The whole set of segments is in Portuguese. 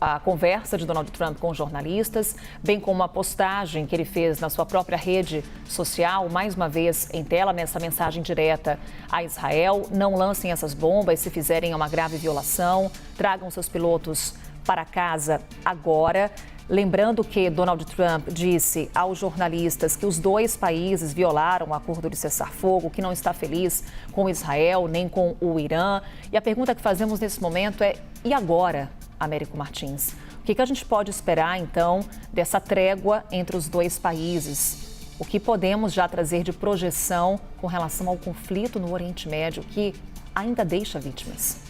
A conversa de Donald Trump com jornalistas, bem como uma postagem que ele fez na sua própria rede social, mais uma vez em tela, nessa mensagem direta a Israel: não lancem essas bombas, se fizerem uma grave violação, tragam seus pilotos para casa agora. Lembrando que Donald Trump disse aos jornalistas que os dois países violaram o acordo de cessar-fogo, que não está feliz com Israel nem com o Irã. E a pergunta que fazemos nesse momento é: e agora, Américo Martins? O que a gente pode esperar, então, dessa trégua entre os dois países? O que podemos já trazer de projeção com relação ao conflito no Oriente Médio, que ainda deixa vítimas?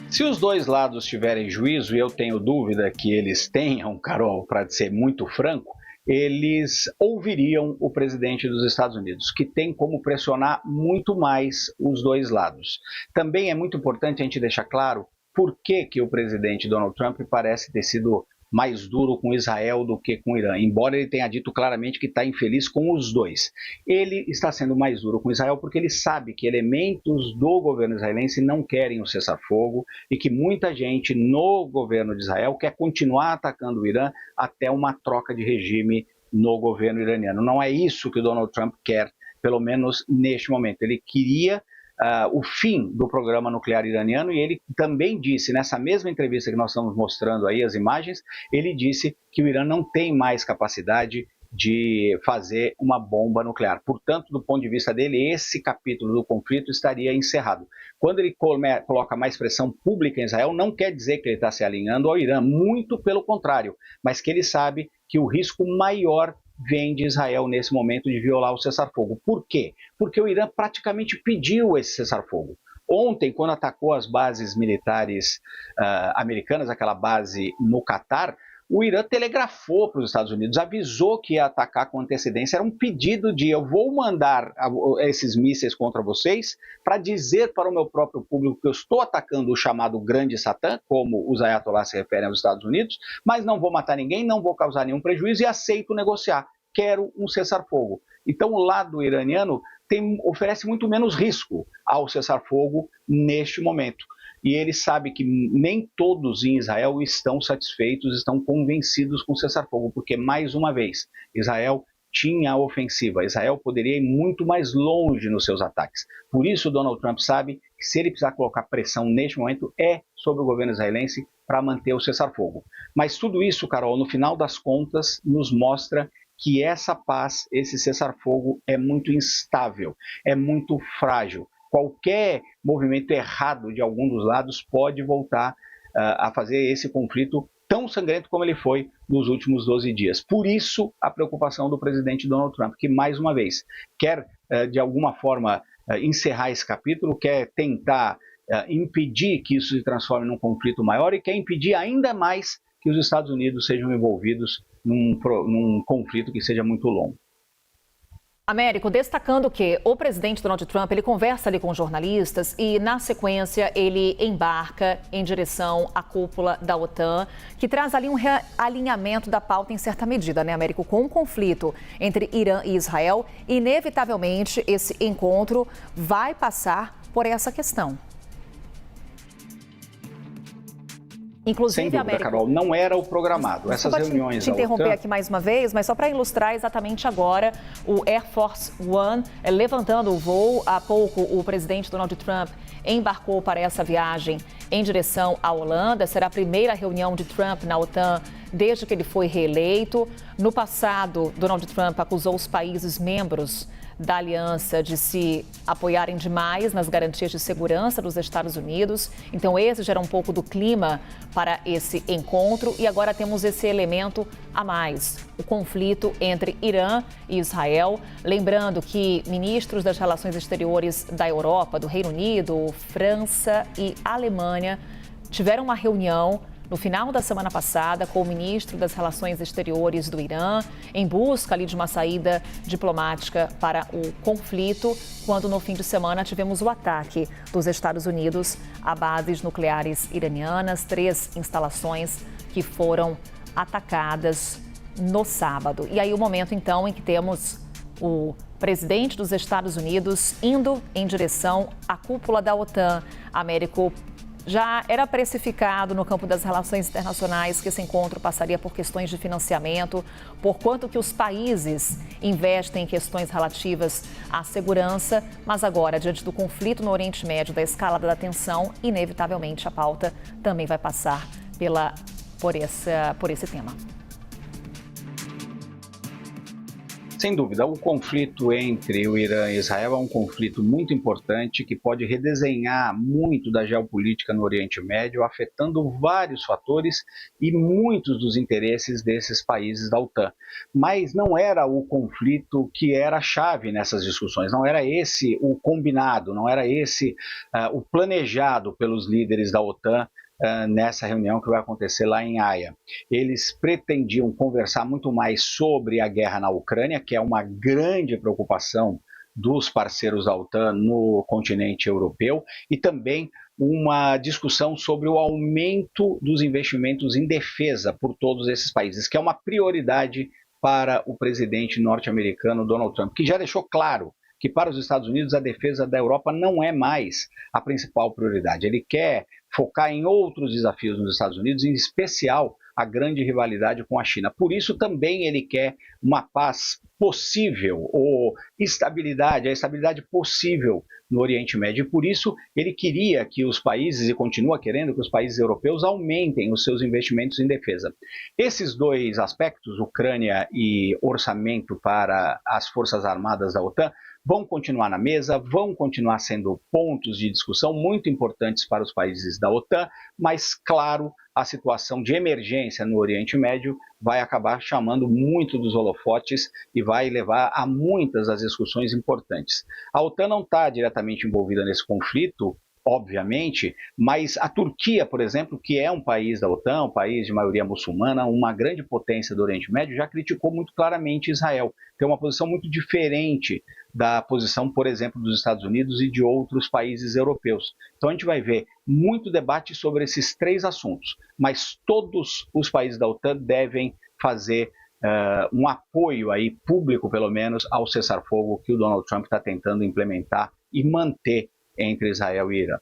Se os dois lados tiverem juízo, e eu tenho dúvida que eles tenham, Carol, para ser muito franco, eles ouviriam o presidente dos Estados Unidos, que tem como pressionar muito mais os dois lados. Também é muito importante a gente deixar claro por que o presidente Donald Trump parece ter sido mais duro com Israel do que com o Irã, embora ele tenha dito claramente que está infeliz com os dois. Ele está sendo mais duro com Israel porque ele sabe que elementos do governo israelense não querem o cessar-fogo e que muita gente no governo de Israel quer continuar atacando o Irã até uma troca de regime no governo iraniano. Não é isso que o Donald Trump quer, pelo menos neste momento. Ele queria o fim do programa nuclear iraniano, e ele também disse, nessa mesma entrevista que nós estamos mostrando aí as imagens, ele disse que o Irã não tem mais capacidade de fazer uma bomba nuclear. Portanto, do ponto de vista dele, esse capítulo do conflito estaria encerrado. Quando ele coloca mais pressão pública em Israel, não quer dizer que ele está se alinhando ao Irã, muito pelo contrário, mas que ele sabe que o risco maior vem de Israel nesse momento de violar o cessar-fogo. Por quê? Porque o Irã praticamente pediu esse cessar-fogo. Ontem, quando atacou as bases militares americanas, aquela base no Catar, o Irã telegrafou para os Estados Unidos, avisou que ia atacar com antecedência. Era um pedido de: eu vou mandar esses mísseis contra vocês para dizer para o meu próprio público que eu estou atacando o chamado Grande Satã, como os ayatollahs se referem aos Estados Unidos, mas não vou matar ninguém, não vou causar nenhum prejuízo e aceito negociar. Quero um cessar-fogo. Então, o lado iraniano oferece muito menos risco ao cessar-fogo neste momento. E ele sabe que nem todos em Israel estão satisfeitos, estão convencidos com o cessar-fogo, porque, mais uma vez, Israel tinha a ofensiva. Israel poderia ir muito mais longe nos seus ataques. Por isso, Donald Trump sabe que, se ele precisar colocar pressão neste momento, é sobre o governo israelense para manter o cessar-fogo. Mas tudo isso, Carol, no final das contas, nos mostra que essa paz, esse cessar-fogo, é muito instável, é muito frágil. Qualquer movimento errado de algum dos lados pode voltar a fazer esse conflito tão sangrento como ele foi nos últimos 12 dias. Por isso, a preocupação do presidente Donald Trump, que, mais uma vez, quer, de alguma forma, encerrar esse capítulo, quer tentar impedir que isso se transforme num conflito maior e quer impedir ainda mais que os Estados Unidos sejam envolvidos num conflito que seja muito longo. Américo, destacando que o presidente Donald Trump, ele conversa ali com jornalistas e, na sequência, ele embarca em direção à cúpula da OTAN, que traz ali um realinhamento da pauta em certa medida, né, Américo? Com o conflito entre Irã e Israel, inevitavelmente esse encontro vai passar por essa questão. Inclusive, sem dúvida, Américo, Carol, não era o programado. Essas reuniões te interromper aqui mais uma vez, mas só para ilustrar exatamente agora, o Air Force One levantando o voo. Há pouco, o presidente Donald Trump embarcou para essa viagem em direção à Holanda. Será a primeira reunião de Trump na OTAN desde que ele foi reeleito. No passado, Donald Trump acusou os países membros da aliança de se apoiarem demais nas garantias de segurança dos Estados Unidos. Então, esse gera um pouco do clima para esse encontro. E agora temos esse elemento a mais, o conflito entre Irã e Israel. Lembrando que ministros das relações exteriores da Europa, do Reino Unido, França e Alemanha tiveram uma reunião no final da semana passada com o ministro das Relações Exteriores do Irã, em busca ali de uma saída diplomática para o conflito, quando no fim de semana tivemos o ataque dos Estados Unidos a bases nucleares iranianas, 3 instalações que foram atacadas no sábado. E aí o momento então em que temos o presidente dos Estados Unidos indo em direção à cúpula da OTAN. Américo, Já era precificado no campo das relações internacionais que esse encontro passaria por questões de financiamento, por quanto que os países investem em questões relativas à segurança, mas agora, diante do conflito no Oriente Médio, da escalada da tensão, inevitavelmente a pauta também vai passar por esse tema. Sem dúvida, o conflito entre o Irã e Israel é um conflito muito importante que pode redesenhar muito da geopolítica no Oriente Médio, afetando vários fatores e muitos dos interesses desses países da OTAN. Mas não era o conflito que era a chave nessas discussões, não era esse o combinado, não era esse o planejado pelos líderes da OTAN nessa reunião que vai acontecer lá em Haia. Eles pretendiam conversar muito mais sobre a guerra na Ucrânia, que é uma grande preocupação dos parceiros da OTAN no continente europeu, e também uma discussão sobre o aumento dos investimentos em defesa por todos esses países, que é uma prioridade para o presidente norte-americano Donald Trump, que já deixou claro que para os Estados Unidos a defesa da Europa não é mais a principal prioridade. Ele quer focar em outros desafios nos Estados Unidos, em especial a grande rivalidade com a China. Por isso também ele quer uma paz possível, ou estabilidade, a estabilidade possível no Oriente Médio. E por isso ele queria que os países, e continua querendo que os países europeus aumentem os seus investimentos em defesa. Esses dois aspectos, Ucrânia e orçamento para as Forças Armadas da OTAN, vão continuar na mesa, vão continuar sendo pontos de discussão muito importantes para os países da OTAN, mas, claro, a situação de emergência no Oriente Médio vai acabar chamando muito dos holofotes e vai levar a muitas das discussões importantes. A OTAN não está diretamente envolvida nesse conflito, obviamente, mas a Turquia, por exemplo, que é um país da OTAN, um país de maioria muçulmana, uma grande potência do Oriente Médio, já criticou muito claramente Israel. Tem uma posição muito diferente da posição, por exemplo, dos Estados Unidos e de outros países europeus. Então a gente vai ver muito debate sobre esses três assuntos, mas todos os países da OTAN devem fazer um apoio aí, público pelo menos, ao cessar-fogo que o Donald Trump está tentando implementar e manter entre Israel e Irã.